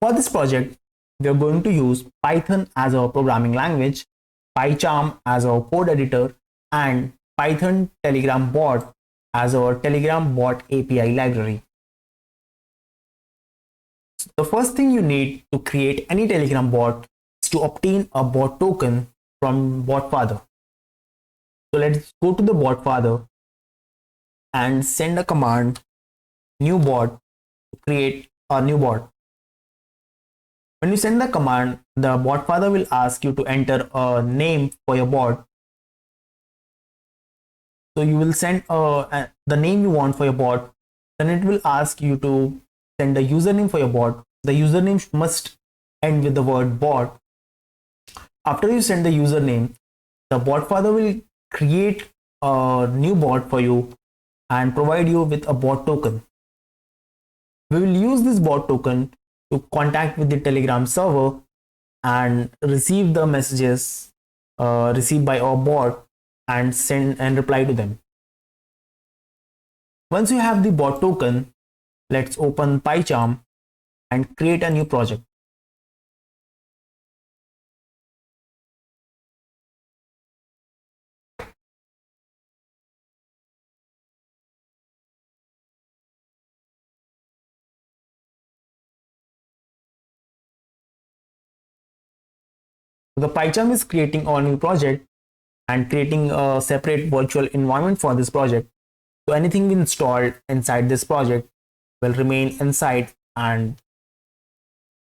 For this project, we are going to use Python as our programming language, PyCharm as our code editor, and Python Telegram bot as our Telegram bot API library. So the first thing you need to create any Telegram bot is to obtain a bot token from BotFather. So let's go to the BotFather and send a command new bot to create a new bot. When you send the command, the BotFather will ask you to enter a name for your bot. So you will send the name you want for your bot. Then it will ask you to send a username for your bot. The username must end with the word bot. After you send the username, the BotFather will create a new bot for you and provide you with a bot token. We will use this bot token to contact with the Telegram server and receive the messages received by our bot and send and reply to them. Once you have the bot token, let's open PyCharm and create a new project. The PyCharm is creating a new project and creating a separate virtual environment for this project. So anything installed inside this project will remain inside and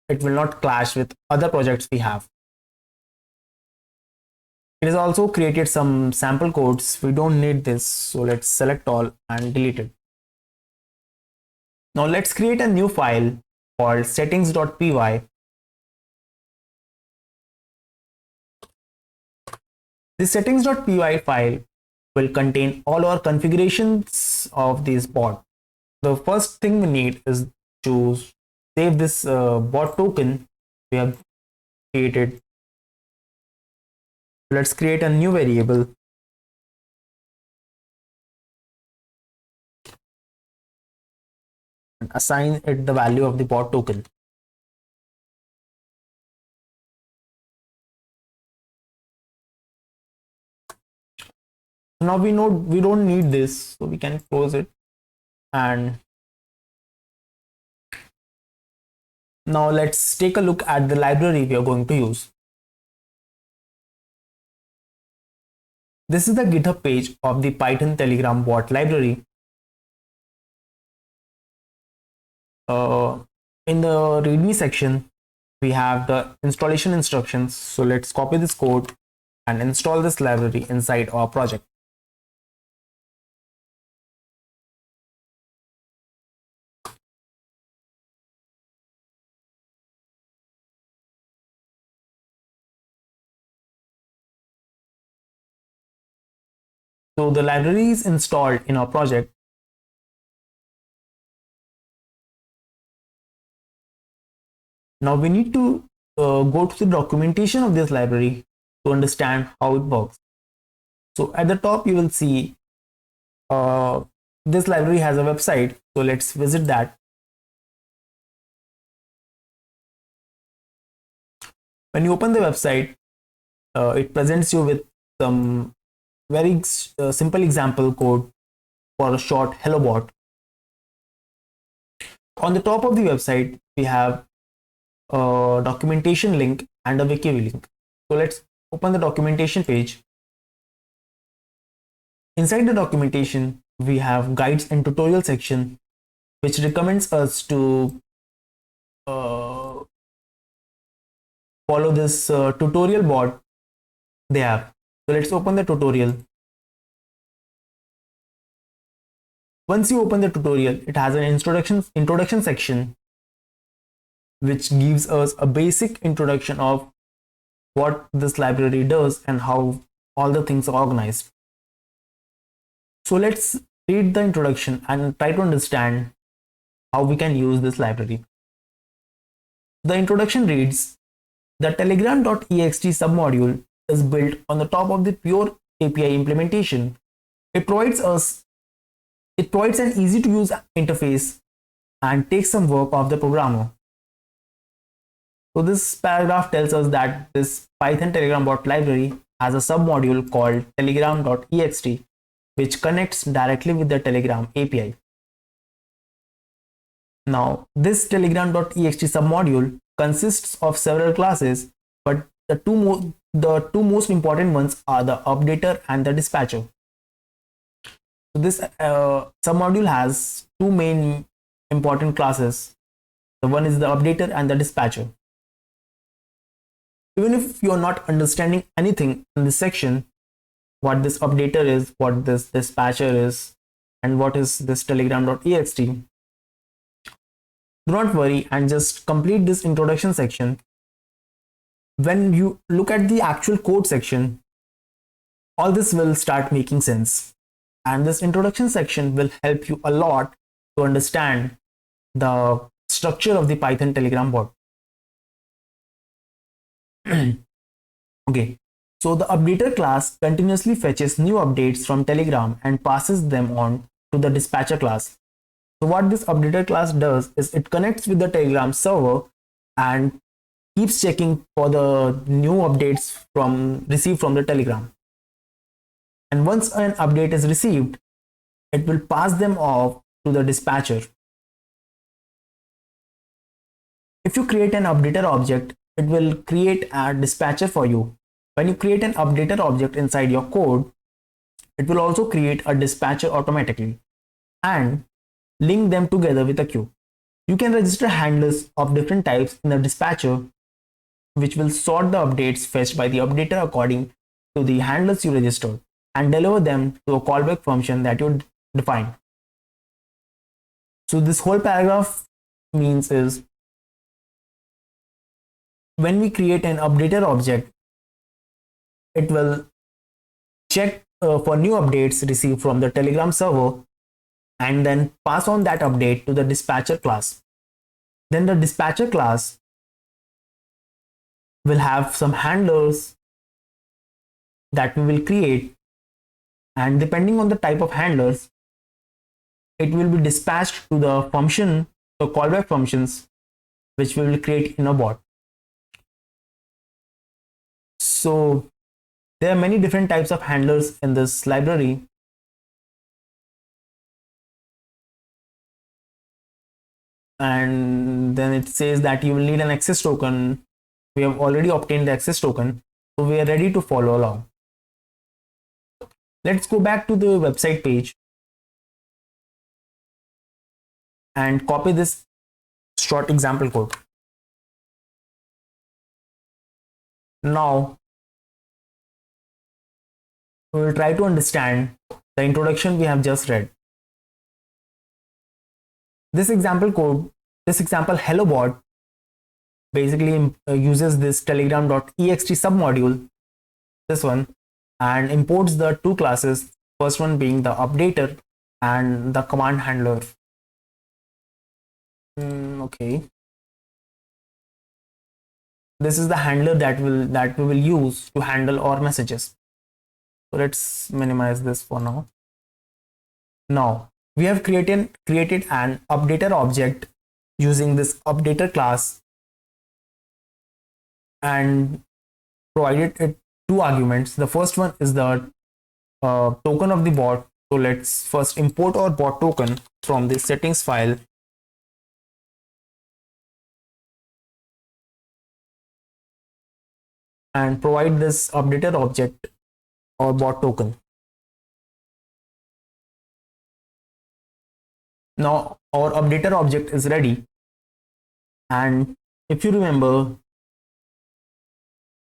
it will not clash with other projects we have. It has also created some sample codes. We don't need this, so let's select all and delete it. Now let's create a new file called settings.py. This settings.py file will contain all our configurations of this bot. The first thing we need is to save this bot token we have created. Let's create a new variable and assign it the value of the bot token. Now we know we don't need this, so we can close it. And now let's take a look at the library we are going to use. This is the GitHub page of the Python Telegram bot library. In the README section, we have the installation instructions. So let's copy this code and install this library inside our project. So the library is installed in our project. Now we need to go to the documentation of this library to understand how it works. So at the top you will see this library has a website. So let's visit that. When you open the website, it presents you with some very simple example code for a short hello bot. On the top of the website, we have a documentation link and a wiki link. So let's open the documentation page. Inside the documentation, we have guides and tutorial section, which recommends us to follow this tutorial bot they have. So let's open the tutorial. Once you open the tutorial, it has an introduction section, which gives us a basic introduction of what this library does and how all the things are organized. So let's read the introduction and try to understand how we can use this library. The introduction reads, the telegram.ext submodule is built on the top of the pure API implementation. It provides an easy to use interface and takes some work off the programmer. So this paragraph tells us that this Python Telegram bot library has a submodule called telegram.ext, which connects directly with the Telegram API. Now, this telegram.ext submodule consists of several classes, but the two most important ones are the updater and the dispatcher. So this submodule has two main important classes. The one is the updater and the dispatcher. Even if you are not understanding anything in this section, what this updater is, what this dispatcher is, and what is this telegram.ext, do not worry and just complete this introduction section. When you look at the actual code section, all this will start making sense. And this introduction section will help you a lot to understand the structure of the Python Telegram bot. Okay, so the updater class continuously fetches new updates from Telegram and passes them on to the dispatcher class. So what this updater class does is it connects with the Telegram server and keeps checking for the new updates received from the Telegram. And once an update is received, it will pass them off to the dispatcher. If you create an updater object, it will create a dispatcher for you. When you create an updater object inside your code, it will also create a dispatcher automatically and link them together with a queue. You can register handlers of different types in the dispatcher, which will sort the updates fetched by the updater according to the handlers you registered and deliver them to a callback function that you define. So this whole paragraph means is when we create an updater object, it will check for new updates received from the Telegram server and then pass on that update to the dispatcher class. Then the dispatcher class will have some handlers that we will create, and depending on the type of handlers, it will be dispatched to the function, the callback functions, which we will create in a bot. So there are many different types of handlers in this library. And then it says that you will need an access token. We have already obtained the access token, so we are ready to follow along. Let's go back to the website page and copy this short example code. Now we will try to understand the introduction we have just read. This example code, this example hello bot basically uses this telegram.ext submodule, this one, and imports the two classes, first one being the updater and the command handler. Okay, this is the handler that we will use to handle our messages. So let's minimize this for now. Now we have created an updater object using this updater class and provided it two arguments. The first one is the token of the bot. So let's first import our bot token from the settings file. And provide this updater object or bot token. Now our updater object is ready. And if you remember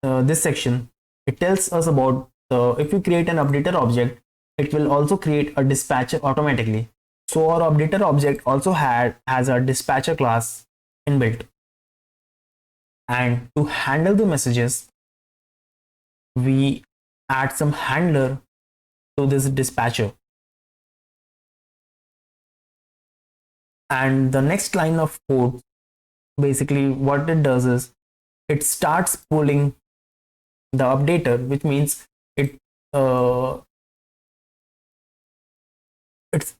this section, it tells us about if you create an updater object, it will also create a dispatcher automatically. So our updater object also has a dispatcher class inbuilt. And to handle the messages, we add some handler to this dispatcher. And the next line of code, basically what it does is it starts pulling the updater, which means it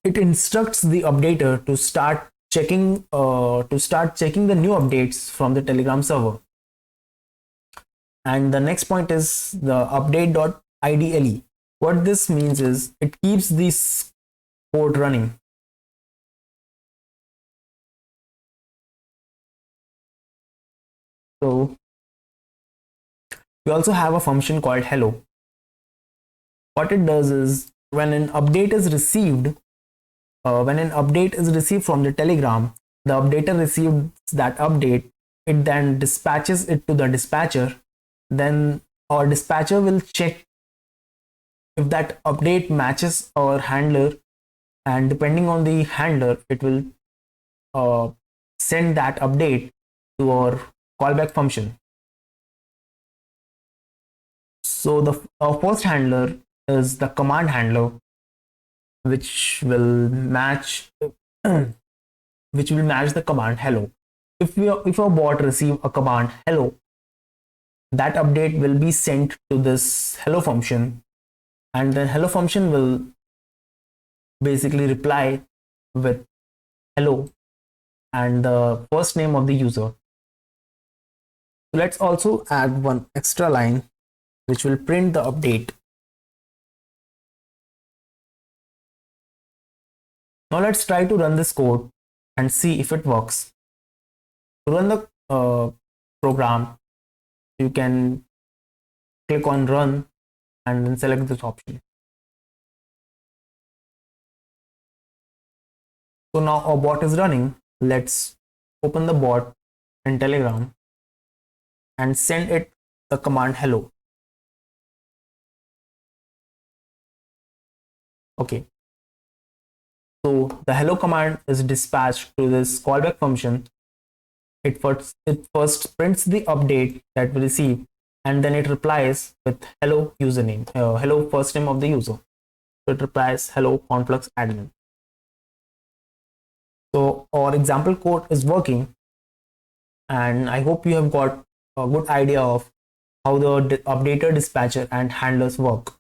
instructs the updater to start checking the new updates from the Telegram server. And the next point is the update.idle. What this means is it keeps this code running. So we also have a function called hello. What it does is when an update is received, from the Telegram, the updater receives that update. It then dispatches it to the dispatcher. Then our dispatcher will check if that update matches our handler, and depending on the handler, it will send that update to our callback function. So our first handler is the command handler, which will match the command hello. If our bot receive a command hello, that update will be sent to this hello function, and then hello function will basically reply with hello and the first name of the user. So let's also add one extra line which will print the update. Now let's try to run this code and see if it works. To run the program, you can click on run and then select this option. So now our bot is running. Let's open the bot in Telegram and send it the command hello. Okay. So the hello command is dispatched to this callback function. It first prints the update that we receive, and then it replies with hello username, hello first name of the user. So it replies hello Conflux admin. So our example code is working, and I hope you have got a good idea of how the updater, dispatcher, and handlers work.